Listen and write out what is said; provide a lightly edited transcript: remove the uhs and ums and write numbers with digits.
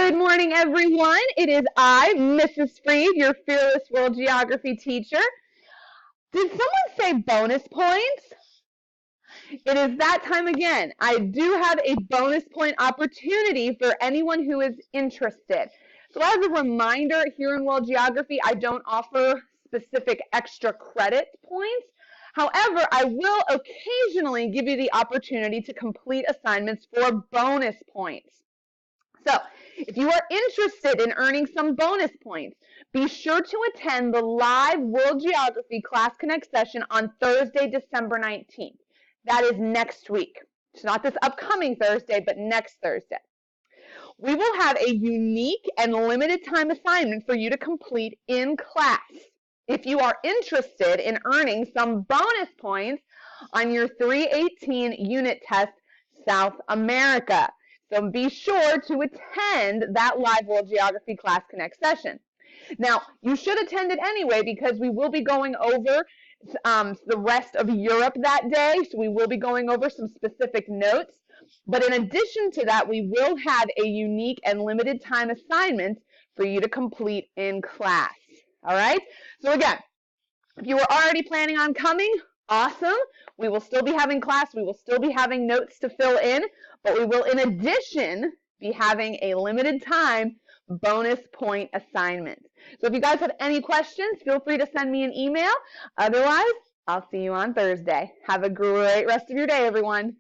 Good morning, everyone. It is I, Mrs. Freed, your fearless world geography teacher. Did someone say bonus points? It is that time again. I do have a bonus point opportunity for anyone who is interested. So as a reminder, here in World Geography, I don't offer specific extra credit points. However, I will occasionally give you the opportunity to complete assignments for bonus points. So if you are interested in earning some bonus points, be sure to attend the live World Geography Class Connect session on Thursday, December 19th. That is next week. It's not this upcoming Thursday, but next Thursday. We will have a unique and limited time assignment for you to complete in class. If you are interested in earning some bonus points on your 318 unit test, South America. So be sure to attend that live World Geography Class Connect session. Now, you should attend it anyway because we will be going over the rest of Europe that day. So we will be going over some specific notes. But in addition to that, we will have a unique and limited time assignment for you to complete in class. All right? So again, if you were already planning on coming, awesome. We will still be having class. We will still be having notes to fill in, but we will, in addition, be having a limited time bonus point assignment. So if you guys have any questions, feel free to send me an email. Otherwise, I'll see you on Thursday. Have a great rest of your day, everyone.